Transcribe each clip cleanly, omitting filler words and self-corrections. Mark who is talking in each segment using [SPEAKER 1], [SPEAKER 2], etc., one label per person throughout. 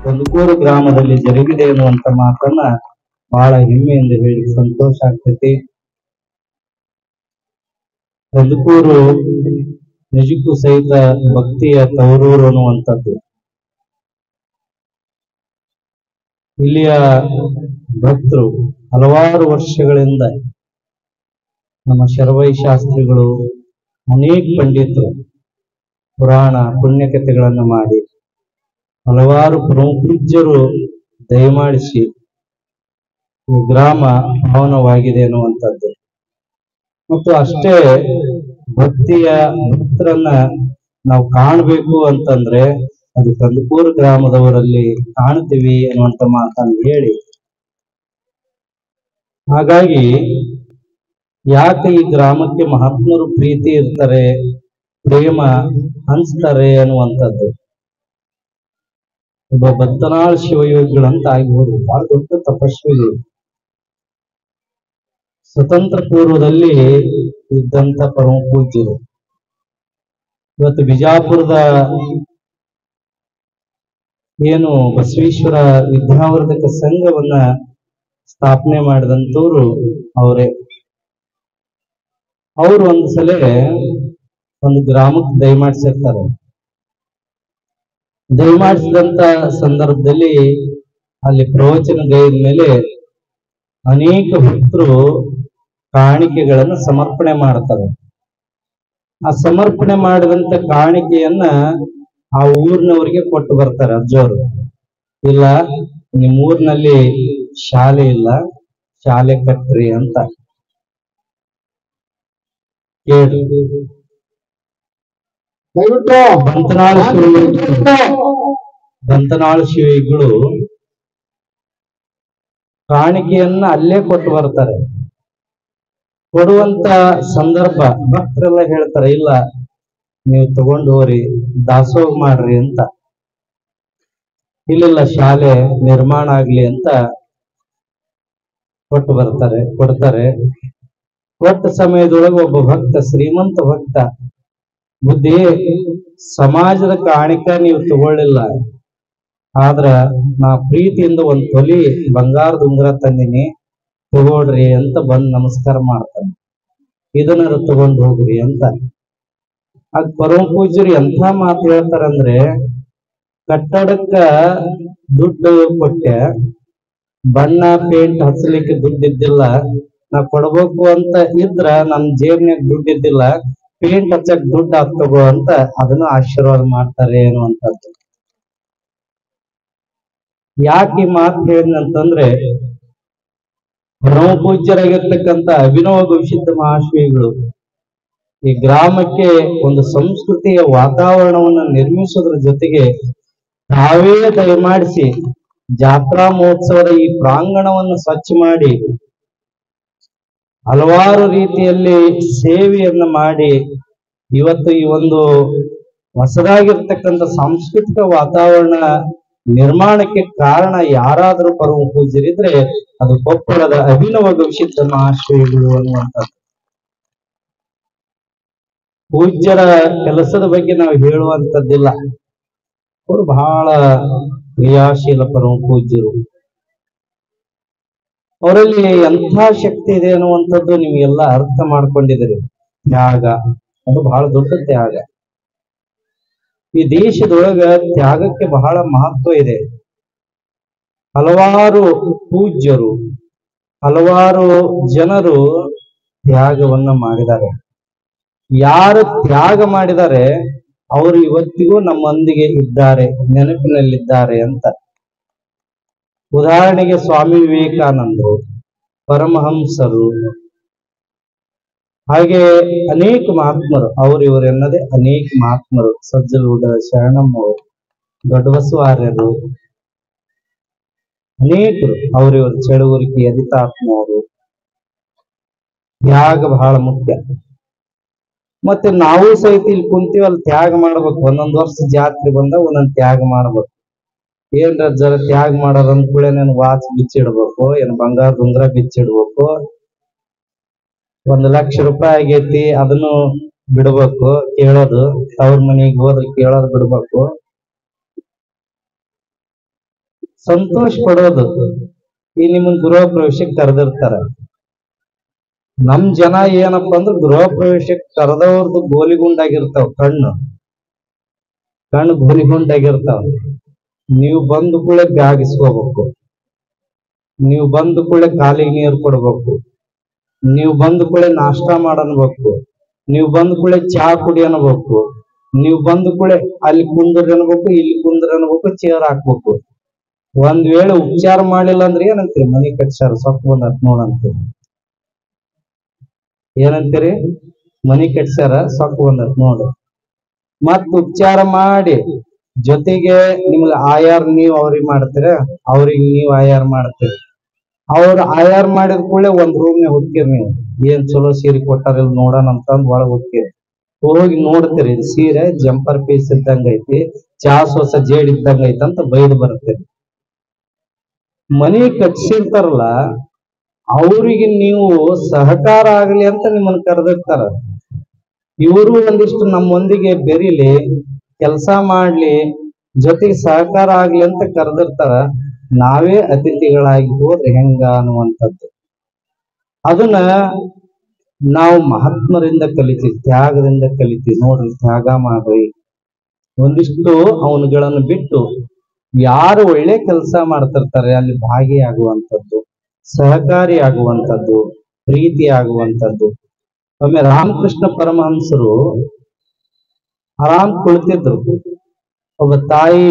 [SPEAKER 1] ಕಂದುಕೂರು ಗ್ರಾಮದಲ್ಲಿ ಜರುಗಿದೆ ಎನ್ನುವಂತ ಮಾತನ್ನ ಬಹಳ ಹೆಮ್ಮೆಯಿಂದ ಹೇಳಿ ಸಂತೋಷ ಆಗ್ತೈತಿ. ಕಂದುಕೂರು ನಿಜಕ್ಕೂ ಸಹಿತ ಭಕ್ತಿಯ ತವರೂರು ಅನ್ನುವಂಥದ್ದು. ಇಲ್ಲಿಯ ಭಕ್ತರು ಹಲವಾರು ವರ್ಷಗಳಿಂದ ನಮ್ಮ ಶರವೈ ಶಾಸ್ತ್ರಿಗಳು ಅನೇಕ ಪಂಡಿತರು ಪುರಾಣ ಪುಣ್ಯಕಥೆಗಳನ್ನು ಮಾಡಿ ಹಲವಾರು ಪೂಜ್ಯರು ದಯಮಾಡಿಸಿ ಈ ಗ್ರಾಮ ಪಾವನವಾಗಿದೆ ಅನ್ನುವಂಥದ್ದು. ಮತ್ತು ಅಷ್ಟೇ ಭಕ್ತಿಯ ಭಕ್ತರನ್ನ ನಾವು ಕಾಣಬೇಕು ಅಂತಂದ್ರೆ ಅದು ಕಂದುಕೂರು ಗ್ರಾಮದವರಲ್ಲಿ ಕಾಣ್ತೀವಿ ಅನ್ನುವಂಥ ಮಾತನ್ನು ಹೇಳಿ, ಹಾಗಾಗಿ ಯಾಕೆ ಈ ಗ್ರಾಮಕ್ಕೆ ಮಹಾತ್ಮರು ಪ್ರೀತಿ ಇರ್ತಾರೆ, ಪ್ರೇಮ ಹಂಚ್ತಾರೆ ಅನ್ನುವಂಥದ್ದು. ಒಬ್ಬ ಬತ್ತನಾಳ್ ಶಿವಯೋಗಿಗಳಂತ ಆಗ್ಬೋದು, ಬಹಳ ದೊಡ್ಡ ತಪಸ್ವಿಗಳು. ಸ್ವತಂತ್ರ ಪೂರ್ವದಲ್ಲಿ ಇದ್ದಂತ ಪರಮ ಪೂಜ್ಯರು. ಇವತ್ತು ಬಿಜಾಪುರದ ಏನು ಬಸವೇಶ್ವರ ವಿದ್ಯಾವರ್ಧಕ ಸಂಘವನ್ನ ಸ್ಥಾಪನೆ ಮಾಡಿದಂತವ್ರು ಅವರೇ. ಅವರು ಒಂದು ಸಲ ಒಂದು ಗ್ರಾಮಕ್ಕೆ ದಯಮಾಡಿಸಿರ್ತಾರೆ. ದಯಮಾಡಿಸಿದಂತ ಸಂದರ್ಭದಲ್ಲಿ ಅಲ್ಲಿ ಪ್ರವಚನ ಗೈದ ಮೇಲೆ ಅನೇಕ ಭಕ್ತರು ಕಾಣಿಕೆಗಳನ್ನು ಸಮರ್ಪಣೆ ಮಾಡ್ತಾರೆ. ಆ ಸಮರ್ಪಣೆ ಮಾಡಿದಂತ ಕಾಣಿಕೆಯನ್ನ ಆ ಊರಿನವರಿಗೆ ಕೊಟ್ಟು ಬರ್ತಾರೆ. ಅಜ್ಜವರು, ಇಲ್ಲ ನಿಮ್ಮ ಊರಿನಲ್ಲಿ ಶಾಲೆ ಇಲ್ಲ, ಶಾಲೆ ಕಟ್ಟ್ರಿ ಅಂತ ಕೇಳಿ ಬಂತನಾಳ ಶಿವಿಗಳು ಕಾಣಿಕೆಯನ್ನ ಅಲ್ಲೇ ಕೊಟ್ಟು ಬರ್ತಾರೆ. ಕೊಡುವಂತ ಸಂದರ್ಭ ಭಕ್ತರೆಲ್ಲ ಹೇಳ್ತಾರೆ, ಇಲ್ಲ ನೀವು ತಗೊಂಡು ಹೋಗ್ರಿ, ದಾಸೋಹ ಮಾಡ್ರಿ ಅಂತ. ಇಲ್ಲಿಲ್ಲ, ಶಾಲೆ ನಿರ್ಮಾಣ ಆಗ್ಲಿ ಅಂತ ಕೊಡ್ತಾರೆ. ಕೊಟ್ಟ ಸಮಯದೊಳಗೆ ಒಬ್ಬ ಭಕ್ತ, ಶ್ರೀಮಂತ ಭಕ್ತ, ಬುದ್ಧಿ ಸಮಾಜದ ಕಾಣಿಕ ನೀವು ತಗೊಳ್ಳಿಲ್ಲ, ಆದ್ರ ನಾ ಪ್ರೀತಿಯಿಂದ ಒಂದು ತೊಲಿ ಬಂಗಾರದ ಉಂಗುರ ತಂದಿನಿ, ತಗೊಳ್ರಿ ಅಂತ ಬಂದು ನಮಸ್ಕಾರ ಮಾಡ್ತಾನೆ. ಇದನ್ನ ತಗೊಂಡು ಹೋಗ್ರಿ ಅಂತ. ಅದ್ ಪರಮ ಪೂಜ್ಯರು ಎಂಥ ಮಾತು ಹೇಳ್ತಾರಂದ್ರೆ, ಕಟ್ಟಡಕ್ಕ ದುಡ್ಡು ಕೊಟ್ಟೆ, ಬಣ್ಣ ಪೇಂಟ್ ಹಚ್ಚಲಿಕ್ಕೆ ದುಡ್ಡಿದ್ದಿಲ್ಲ, ನಾ ಕೊಡ್ಬೇಕು ಅಂತ ಇದ್ರ ನನ್ ಜೇಬ್ನಾಗ ದುಡ್ಡಿದ್ದಿಲ್ಲ, ಪೇಂಟ್ ಹಚ್ಚಕ್ ದುಡ್ಡು ಹಾಕ್ತಗೋ ಅಂತ ಅದನ್ನು ಆಶೀರ್ವಾದ ಮಾಡ್ತಾರೆ ಅನ್ನುವಂಥದ್ದು. ಯಾಕೆ ಈ ಮಾತು ಹೇಳಿದಂತಂದ್ರೆ, ಪರಮ ಪೂಜ್ಯರಾಗಿರ್ತಕ್ಕಂಥ ಅಭಿನವ ಗವಿಸಿದ್ಧ ಮಹಾಶ್ರೀಗಳು ಈ ಗ್ರಾಮಕ್ಕೆ ಒಂದು ಸಂಸ್ಕೃತಿಯ ವಾತಾವರಣವನ್ನು ನಿರ್ಮಿಸೋದ್ರ ಜೊತೆಗೆ ತಾವೇ ದಯಮಾಡಿಸಿ ಜಾತ್ರಾ ಮಹೋತ್ಸವದ ಈ ಪ್ರಾಂಗಣವನ್ನು ಸ್ವಚ್ಛ ಮಾಡಿ ಹಲವಾರು ರೀತಿಯಲ್ಲಿ ಸೇವೆಯನ್ನ ಮಾಡಿ ಇವತ್ತು ಈ ಒಂದು ಹೊಸದಾಗಿರ್ತಕ್ಕಂಥ ಸಾಂಸ್ಕೃತಿಕ ವಾತಾವರಣ ನಿರ್ಮಾಣಕ್ಕೆ ಕಾರಣ ಯಾರಾದರೂ ಪರಮ ಪೂಜ್ಯರಿದ್ರೆ ಅದು ಕೊಪ್ಪಳದ ಅಭಿನವ ಗವಿಸಿದ್ಧ ಮಹಾಶ್ರೀಗಳು ಅನ್ನುವಂಥದ್ದು. ಪೂಜ್ಯರ ಕೆಲಸದ ಬಗ್ಗೆ ನಾವು ಹೇಳುವಂಥದ್ದಿಲ್ಲ, ಅವರು ಬಹಳ ಕ್ರಿಯಾಶೀಲ ಪರಮ ಪೂಜ್ಯರು. ಅವರಲ್ಲಿ ಎಂಥ ಶಕ್ತಿ ಇದೆ ಅನ್ನುವಂಥದ್ದು ನಿಮ್ಗೆಲ್ಲ ಅರ್ಥ ಮಾಡ್ಕೊಂಡಿದ್ದೀರಿ. ತ್ಯಾಗ, ಅದು ಬಹಳ ದೊಡ್ಡ ತ್ಯಾಗ. ಈ ದೇಶದೊಳಗ ತ್ಯಾಗಕ್ಕೆ ಬಹಳ ಮಹತ್ವ ಇದೆ. ಹಲವಾರು ಪೂಜ್ಯರು, ಹಲವಾರು ಜನರು ತ್ಯಾಗವನ್ನ ಮಾಡಿದ್ದಾರೆ. ಯಾರು ತ್ಯಾಗ ಮಾಡಿದ್ದಾರೆ ಅವರು ಇವತ್ತಿಗೂ ನಮ್ಮೊಂದಿಗೆ ಇದ್ದಾರೆ, ನೆನಪಿನಲ್ಲಿದ್ದಾರೆ ಅಂತ. ಉದಾಹರಣೆಗೆ ಸ್ವಾಮಿ ವಿವೇಕಾನಂದರು, ಪರಮಹಂಸರು, ಹಾಗೆ ಅನೇಕ ಮಹಾತ್ಮರು, ಇವರೆನ್ನದೇ ಅನೇಕ ಮಹಾತ್ಮರು, ಸಜ್ಜಲೂಡ ಶರಣಮ್ಮವರು, ದೊಡ್ಡ ಬಸವಾರ್ಯರು, ಅನೇಕರು, ಅವರಿವರು ಚಳುವರಿಕೆ ಯದಿತಾತ್ಮವರು. ತ್ಯಾಗ ಬಹಳ ಮುಖ್ಯ. ಮತ್ತೆ ನಾವು ಸಹಿತ ಇಲ್ಲಿ ಕುಂತೀವಲ್ಲ, ತ್ಯಾಗ ಮಾಡ್ಬೇಕು. ಒಂದೊಂದು ವರ್ಷ ಜಾತ್ರೆ ಬಂದಾಗ ಒಂದೊಂದು ತ್ಯಾಗ ಮಾಡ್ಬೇಕು. ಏನ್ರ ಜರ ತ್ಯಾಗ ಮಾಡೋದ್ ಅಂದ್ಕೂಳೆ ನನ್ ವಾಚ್ ಬಿಚ್ಚಿಡ್ಬೇಕು, ಏನ್ ಬಂಗಾರದ ಉಂಗ್ರ ಬಿಚ್ಚಿಡ್ಬೇಕು, 1,00,000 ರೂಪಾಯಿ ಆಗೈತಿ ಅದನ್ನು ಬಿಡ್ಬೇಕು, ಕೇಳೋದು ತವ್ರ ಮನೆಗೆ ಹೋದ್ರೆ ಕೇಳೋದು ಬಿಡ್ಬೇಕು. ಸಂತೋಷ ಪಡೋದು. ಈ ನಿಮ್ಮನ್ ಗೃಹ ಪ್ರವೇಶಕ್ಕೆ ಕರೆದಿರ್ತಾರ. ನಮ್ ಜನ ಏನಪ್ಪಾ ಅಂದ್ರೆ ಗೃಹ ಪ್ರವೇಶಕ್ಕೆ ಕರೆದವ್ರದ್ದು ಗೋಲಿಗುಂಡಾಗಿರ್ತಾವ, ಕಣ್ಣು ಗೋಲಿಗುಂಡಾಗಿರ್ತಾವ. ನೀವು ಬಂದ ಕೂಡಲೇ ಬ್ಯಾಗ್ ಇಸ್ಕೋಬೇಕು, ನೀವು ಬಂದ ಕೂಡಲೇ ಕಾಲಿಗೆ ನೀರು ಕೊಡ್ಬೇಕು, ನೀವು ಬಂದ ಕೂಡಲೇ ನಾಷ್ಟಾ ಮಾಡನ್ಬೇಕು, ನೀವು ಬಂದ ಕೂಡಲೇ ಚಹಾ ಕುಡಿ ಅನ್ಬೇಕು, ನೀವು ಬಂದ ಕೂಡಲೇ ಅಲ್ಲಿ ಕುಂದ್ರಿ ಅನ್ಬೇಕು, ಇಲ್ಲಿ ಕುಂದ್ರಿ ಅನ್ಬೇಕು, ಚೇರ್ ಹಾಕ್ಬೇಕು. ಒಂದ್ ವೇಳೆ ಉಪಚಾರ ಮಾಡಿಲ್ಲ ಅಂದ್ರೆ ಏನಂತೀರಿ? ಮನಿ ಕಟ್ಸಾರ ಸೊಕ್ಕ ಬಂದತ್ ನೋಡಂತೀರಿ. ಏನಂತೀರಿ? ಮನಿ ಕಟ್ಸಾರ ಸೊಕ್ಕ ಬಂದತ್ ನೋಡು. ಮತ್ ಉಪಚಾರ ಮಾಡಿ ಜೊತೆಗೆ ನಿಮ್ಗೆ ಆಯಾರ್ ನೀವ್ ಅವ್ರಿಗೆ ಮಾಡ್ತೀರ, ಅವ್ರಿಗೆ ನೀವ್ ಆಯಾರ್ ಮಾಡ್ತೀರಿ. ಅವ್ರು ಆಯಾರ್ ಮಾಡಿದ ಕೂಡಲೇ ಒಂದ್ ರೂಮ್ನೆ ಹೋಗ್ತೀರಿ. ನೀವು ಏನ್ ಚಲೋ ಸೀರೆ ಕೊಟ್ಟಾರಿಲ್ ನೋಡೋಣ ಅಂತಂದ್ ಒಳಗ್ ಹೋಗ್ತೀರಿ. ಹೋಗಿ ನೋಡ್ತೀರಿ, ಸೀರೆ ಜಂಪರ್ ಪೀಸ್ ಇದ್ದಂಗ ಐತಿ, ಚಾ ಸೋಸ ಜೇಡ್ ಇದ್ದಂಗ ಐತಿ ಅಂತ ಬೈದು ಬರ್ತೀರಿ. ಮನಿ ಕಟ್ಸಿರ್ತಾರಲ್ಲ ಅವ್ರಿಗೆ ನೀವು ಸಹಕಾರ ಆಗ್ಲಿ ಅಂತ ನಿಮ್ಮನ್ನ ಕರೆದಿರ್ತಾರ. ಇವರು ಒಂದಿಷ್ಟು ನಮ್ಮೊಂದಿಗೆ ಬೆರಿಲಿ, ಕೆಲಸ ಮಾಡ್ಲಿ, ಜೊತೆಗೆ ಸಹಕಾರ ಆಗ್ಲಿ ಅಂತ ಕರೆದಿರ್ತಾರ. ನಾವೇ ಅತಿಥಿಗಳಾಗಿ ಹೋದ್ರೆ ಹೆಂಗ ಅನ್ನುವಂಥದ್ದು. ಅದನ್ನ ನಾವು ಮಹಾತ್ಮರಿಂದ ಕಲಿತೀವಿ, ತ್ಯಾಗದಿಂದ ಕಲಿತೀವಿ. ನೋಡ್ರಿ, ತ್ಯಾಗ ಮಾಡ್ರಿ. ಒಂದಿಷ್ಟು ಅವನುಗಳನ್ನು ಬಿಟ್ಟು ಯಾರು ಒಳ್ಳೆ ಕೆಲಸ ಮಾಡ್ತಿರ್ತಾರೆ ಅಲ್ಲಿ ಭಾಗಿಯಾಗುವಂಥದ್ದು, ಸಹಕಾರಿ ಆಗುವಂಥದ್ದು, ಪ್ರೀತಿ ಆಗುವಂಥದ್ದು. ಒಮ್ಮೆ ರಾಮಕೃಷ್ಣ ಪರಮಹಂಸರು ಆರಾಮ್ ಕುಳಿತಿದ್ರು. ಒಬ್ಬ ತಾಯಿ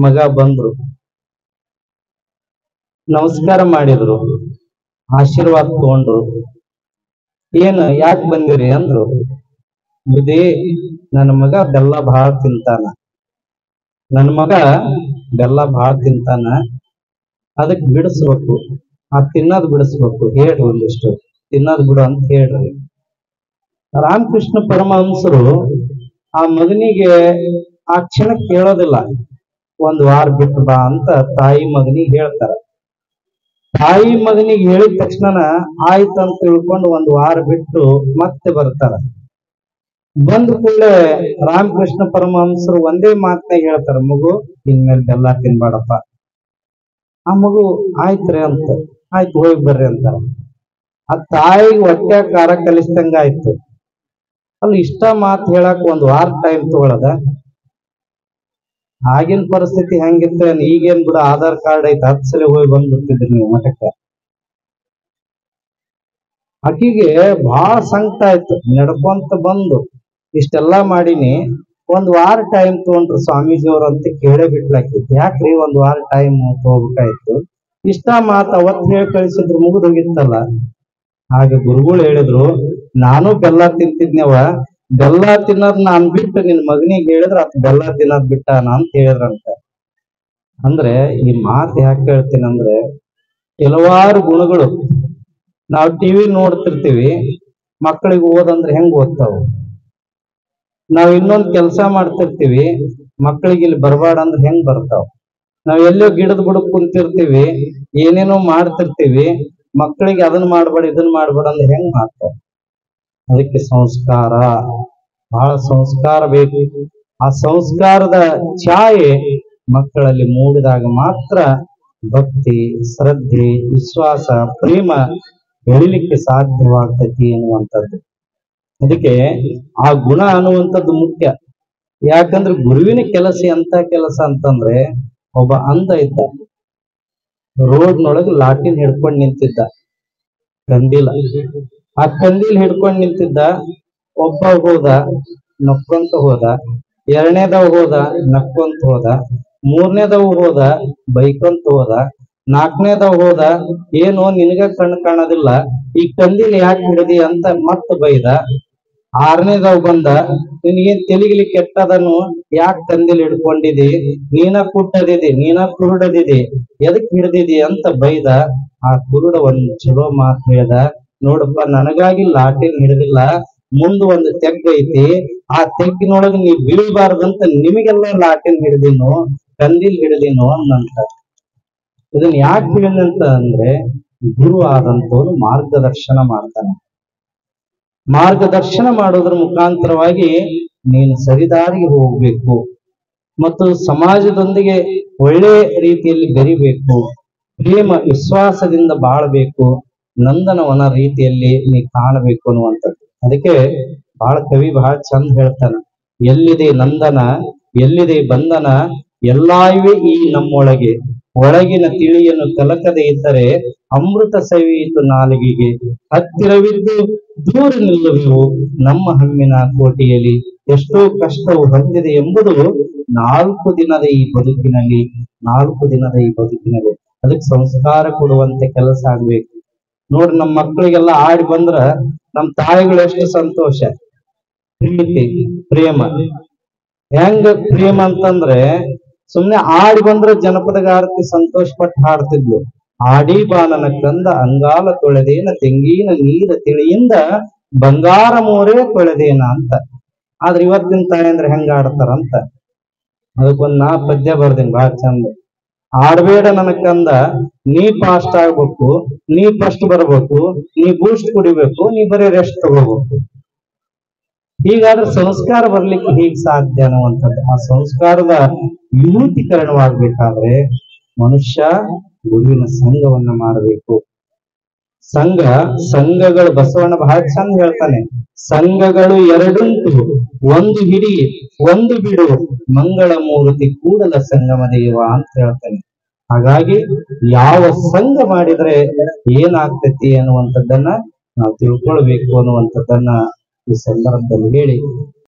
[SPEAKER 1] ಮಗ ಬಂದ್ರು, ನಮಸ್ಕಾರ ಮಾಡಿದ್ರು, ಆಶೀರ್ವಾದ ತಗೊಂಡ್ರು. ಏನು ಯಾಕೆ ಬಂದಿರಿ ಅಂದ್ರು. ಬುದ್ಧಿ, ನನ್ನ ಮಗ ಬೆಲ್ಲ ಬಹಳ ತಿಂತಾನ, ಅದಕ್ಕೆ ಬಿಡಿಸ್ಬೇಕು, ಆ ತಿನ್ನೋದ್ ಬಿಡಿಸ್ಬೇಕು, ಹೇಳ್ರಿ ಒಂದಿಷ್ಟು ತಿನ್ನೋದ್ ಬಿಡು ಅಂತ ಹೇಳ್ರಿ. ರಾಮಕೃಷ್ಣ ಪರಮಹಂಸರು ಆ ಮಗನಿಗೆ ಆ ಕ್ಷಣ ಕೇಳೋದಿಲ್ಲ. ಒಂದ್ ವಾರ ಬಿಟ್ಟು ಬಾ ಅಂತ ತಾಯಿ ಮಗನಿಗೆ ಹೇಳ್ತಾರ. ತಾಯಿ ಮಗನಿಗೆ ಹೇಳಿದ ತಕ್ಷಣ ಆಯ್ತು ಅಂತ ತಿಳ್ಕೊಂಡು ಒಂದ್ ವಾರ ಬಿಟ್ಟು ಮತ್ತೆ ಬರ್ತಾರ. ಬಂದ ಕೂಡಲೇ ರಾಮಕೃಷ್ಣ ಪರಮಹಂಸರು ಒಂದೇ ಮಾತನಾಗ ಹೇಳ್ತಾರ, ಮಗು ಇನ್ಮೇಲೆ ಬೆಲ್ಲ ತಿನ್ಬೇಡಪ್ಪ. ಆ ಮಗು ಆಯ್ತ್ರಿ ಅಂತ, ಆಯ್ತು ಹೋಗಿ ಬರ್ರಿ ಅಂತ. ಆ ತಾಯಿಗೆ ಹೊಟ್ಟೆ ಖಾರ ಕಲಿಸ್ದಂಗ ಆಯ್ತು. ಅಲ್ಲಿ ಇಷ್ಟ ಮಾತು ಹೇಳಕ್ ಒಂದ್ ವಾರ ಟೈಮ್ ತಗೊಳದ. ಆಗಿನ ಪರಿಸ್ಥಿತಿ ಹೆಂಗಿತ್ತು, ಈಗೇನ್ ಬಿಡು ಆಧಾರ್ ಕಾರ್ಡ್ ಐತೆ, 10 ಸಲ ಹೋಗಿ ಬಂದ್ಬಿಡ್ತಿದ್ರಿ ನೀವು ಮಠಕ್ಕೆ. ಆಕಿಗೆ ಬಹಳ ಸಂಕಟ ಆಯ್ತು. ನಡ್ಕೊಂತ ಬಂದು ಇಷ್ಟೆಲ್ಲಾ ಮಾಡಿನಿ, ಒಂದ್ ವಾರ ಟೈಮ್ ತಗೊಂಡ್ರು ಸ್ವಾಮೀಜಿಯವ್ರು ಅಂತ ಕೇಳೇ ಬಿಟ್ಲಾಕಿ. ಯಾಕ್ರಿ ಒಂದ್ ವಾರ ಟೈಮ್ ತಗೋಬೇಕಾಯ್ತು? ಇಷ್ಟ ಮಾತು ಅವತ್ತು ಹೇಳಿ ಕಳಿಸಿದ್ರು, ಮುಗಿದು ಹೋಗಿತ್ತಲ್ಲ. ಆಗ ಗುರುಗಳು ಹೇಳಿದ್ರು, ನಾನು ಬೆಲ್ಲ ತಿಂತಿದ್ನವ, ಬೆಲ್ಲ ತಿನ್ನೋದ್ ನಾನ್ ಬಿಟ್ಟು ನಿನ್ ಮಗನಿಗೆ ಹೇಳಿದ್ರ ಅತ್ ಬೆಲ್ಲ ತಿನ್ನೋದ್ ಬಿಟ್ಟಾನ ಅಂತ ಹೇಳಿದ್ರಂತ. ಅಂದ್ರೆ ಈ ಮಾತು ಯಾಕೆ ಹೇಳ್ತೀನಿ ಅಂದ್ರೆ, ಕೆಲವಾರು ಗುಣಗಳು ನಾವು ಟಿವಿ ನೋಡ್ತಿರ್ತೀವಿ, ಮಕ್ಕಳಿಗೆ ಓದಂದ್ರೆ ಹೆಂಗ್ ಓದ್ತಾವ. ನಾವ್ ಇನ್ನೊಂದ್ ಕೆಲಸ ಮಾಡ್ತಿರ್ತೀವಿ, ಮಕ್ಕಳಿಗೆ ಇಲ್ಲಿ ಬರಬೇಡ ಅಂದ್ರೆ ಹೆಂಗ್ ಬರ್ತಾವ. ನಾವ್ ಎಲ್ಲೋ ಗಿಡದ ಬುಡಕ್ ಕುಂತಿರ್ತೀವಿ, ಏನೇನೋ ಮಾಡ್ತಿರ್ತೀವಿ, ಮಕ್ಕಳಿಗೆ ಅದನ್ನ ಮಾಡ್ಬೇಡ ಇದನ್ನ ಮಾಡ್ಬೇಡ ಅಂದ್ರೆ ಹೆಂಗ್ ಮಾಡ್ತಾವ. ಅದಕ್ಕೆ ಸಂಸ್ಕಾರ, ಬಹಳ ಸಂಸ್ಕಾರ ಬೇಕು. ಆ ಸಂಸ್ಕಾರದ ಛಾಯೆ ಮಕ್ಕಳಲ್ಲಿ ಮೂಡಿದಾಗ ಮಾತ್ರ ಭಕ್ತಿ, ಶ್ರದ್ಧೆ, ವಿಶ್ವಾಸ, ಪ್ರೇಮ ಬೆಳಿಲಿಕ್ಕೆ ಸಾಧ್ಯವಾಗ್ತೈತಿ ಎನ್ನುವಂಥದ್ದು. ಅದಕ್ಕೆ ಆ ಗುಣ ಅನ್ನುವಂಥದ್ದು ಮುಖ್ಯ. ಯಾಕಂದ್ರೆ ಗುರುವಿನ ಕೆಲಸ ಎಂತ ಕೆಲಸ ಅಂತಂದ್ರೆ, ಒಬ್ಬ ಅಂಧ ಇದ್ದ, ರೋಡ್ನೊಳಗೆ ಲಾಟಿನ್ ಹಿಡ್ಕೊಂಡು ನಿಂತಿದ್ದ, ಕಂದೀಲ. ಆ ಕಂದೀಲ್ ಹಿಡ್ಕೊಂಡು ನಿಂತಿದ್ದ. ಒಬ್ಬ ಹೋದ, ನಕ್ಕೊಂತ ಹೋದ. ಎರಡನೇದವ್ ಹೋದ, ನಕ್ಕೊಂತ ಹೋದ. ಮೂರನೇದವ್ ಹೋದ, ಬೈಕೊಂತ ಹೋದ. ನಾಲ್ಕನೇದವ್ ಹೋದ, ಏನೋ ನಿನಗ ಕಣ್ಣು ಕಾಣೋದಿಲ್ಲ, ಈ ಕಂದೀಲ್ ಯಾಕೆ ಹಿಡಿದಿ ಅಂತ ಮತ್ತ ಬೈದ. ಆರನೇದವ್ ಬಂದ, ನಿನಗೇನ್ ತೆಲಿಗಿಲಿ ಕೆಟ್ಟದನ್ನು, ಯಾಕೆ ಕಂದೀಲ್ ಹಿಡ್ಕೊಂಡಿದಿ, ನೀನ ಕುಟ್ಟದಿದಿ, ನೀನ ಕುರುಡದಿದಿ, ಎದಕ್ ಹಿಡ್ದಿದಿ ಅಂತ ಬೈದ. ಆ ಕುರುಡ ಒಂದ್ ಚಲೋ ಮಾತು ಹೇಳ್ದ, ನೋಡಪ್ಪ ನನಗಾಗಿ ಲಾಟಿನ್ ಹಿಡಿದಿಲ್ಲ, ಮುಂದ್ ಒಂದು ತೆಗ್ಗ ಐತಿ, ಆ ತೆಗ್ಗಿನೊಳಗೆ ನೀ ಬೀಳ್ಬಾರ್ದಂತ ನಿಮಗೆಲ್ಲ ಲಾಟಿನ್ ಹಿಡಿದಿನೋ, ಕಂದೀಲ್ ಹಿಡಿದಿನೋ ಅನ್ನಂತ. ಇದನ್ನ ಯಾಕೆ ಹೇಳಿದಂತ ಅಂದ್ರೆ, ಗುರು ಆದಂತವನು ಮಾರ್ಗದರ್ಶನ ಮಾಡ್ತಾನೆ. ಮಾರ್ಗದರ್ಶನ ಮಾಡೋದ್ರ ಮುಖಾಂತರವಾಗಿ ನೀನು ಸರಿದಾರಿಗೆ ಹೋಗ್ಬೇಕು. ಮತ್ತು ಸಮಾಜದೊಂದಿಗೆ ಒಳ್ಳೆ ರೀತಿಯಲ್ಲಿ ಬೆರಿಬೇಕು, ಪ್ರೇಮ ವಿಶ್ವಾಸದಿಂದ ಬಾಳ್ಬೇಕು, ನಂದನವನ ರೀತಿಯಲ್ಲಿ ನೀ ಕಾಣಬೇಕು ಅನ್ನುವಂಥದ್ದು. ಅದಕ್ಕೆ ಬಹಳ ಕವಿ ಬಹಳ ಚಂದ ಹೇಳ್ತಾನ, ಎಲ್ಲಿದೆ ನಂದನ ಎಲ್ಲಿದೆ ಬಂಧನ ಎಲ್ಲಾ ಇವೆ ಈ ನಮ್ಮೊಳಗೆ, ಒಳಗಿನ ತಿಳಿಯನ್ನು ಕಲಕದೆ ಇದ್ದರೆ ಅಮೃತ ಸವಿಯಿತು ನಾಲಿಗೆಗೆ, ಹತ್ತಿರವಿದ್ದು ದೂರ ನಿಲ್ಲುವೆವು ನಮ್ಮ ಹಮ್ಮಿನ ಕೋಟೆಯಲ್ಲಿ, ಎಷ್ಟೋ ಕಷ್ಟವು ಹೊಂದಿದೆ ಎಂಬುದು 4 ದಿನದ ಈ ಬದುಕಿನಲ್ಲಿ, 4 ದಿನದ ಈ ಬದುಕಿನಲ್ಲಿ. ಅದಕ್ಕೆ ಸಂಸ್ಕಾರ ಕೊಡುವಂತೆ ಕೆಲಸ ಆಗ್ಬೇಕು. ನೋಡ್ರಿ, ನಮ್ಮ ಮಕ್ಕಳಿಗೆಲ್ಲ ಆಡಿ ಬಂದ್ರ ನಮ್ಮ ತಾಯಿಗಳು ಎಷ್ಟು ಸಂತೋಷ, ಪ್ರೀತಿ ಪ್ರೇಮ. ಹೆಂಗ ಪ್ರೇಮ ಅಂತಂದ್ರೆ, ಸುಮ್ನೆ ಆಡಿ ಬಂದ್ರೆ ಜನಪದಗಾರತಿ ಸಂತೋಷ ಪಟ್ಟು ಹಾಡ್ತಿದ್ಲು, ಆಡಿ ಬಾನನ ಕಂದ ಅಂಗಾಲ ತೊಳೆದೇನ ತೆಂಗಿನ ನೀರ ತಿಳಿಯಿಂದ ಬಂಗಾರ ಮೋರೆ ತೊಳೆದೇನ ಅಂತ. ಆದ್ರೆ ಇವತ್ತಿನ ತಾಯಿ ಅಂದ್ರೆ ಹೆಂಗ ಆಡ್ತಾರಂತ. ಅದಕ್ಕೊಂದ್ ನಾ ಪದ್ಯ ಬರ್ದೇನಿ ಬಹಳ ಚಂದ. ಆಡ್ಬೇಡ ನನ್ನ ಕಂದ, ನೀ ಫಾಸ್ಟ್ ಆಗ್ಬೇಕು, ನೀ ಫಸ್ಟ್ ಬರ್ಬೇಕು, ನೀ ಬೂಸ್ಟ್ ಕುಡಿಬೇಕು, ನೀ ಬರೀ ರೆಸ್ಟ್ ತಗೋಬೇಕು. ಹೀಗಾದ್ರೆ ಸಂಸ್ಕಾರ ಬರ್ಲಿಕ್ಕೆ ಹೀಗ್ ಸಾಧ್ಯ ಅನ್ನುವಂಥದ್ದು. ಆ ಸಂಸ್ಕಾರದ ವಿನೂತೀಕರಣವಾಗಬೇಕಾದ್ರೆ ಮನುಷ್ಯ ಗುರುವಿನ ಸಂಘವನ್ನ ಮಾಡಬೇಕು. ಸಂಘಗಳು ಬಸವಣ್ಣ ಬಹಳ ಚಂದ ಹೇಳ್ತಾನೆ, ಸಂಘಗಳು ಎರಡುಂಟು, ಒಂದು ಹಿಡಿ ಒಂದು ಬಿಡು, ಮಂಗಳ ಮೂರ್ತಿ ಕೂಡಲ ಸಂಗಮ ದೇವ ಅಂತ ಹೇಳ್ತಾನೆ. ಹಾಗಾಗಿ ಯಾವ ಸಂಘ ಮಾಡಿದ್ರೆ ಏನಾಗ್ತತಿ ಅನ್ನುವಂಥದ್ದನ್ನ ನಾವು ತಿಳ್ಕೊಳ್ಬೇಕು ಅನ್ನುವಂಥದ್ದನ್ನ ಈ ಸಂದರ್ಭದಲ್ಲಿ ಹೇಳಿ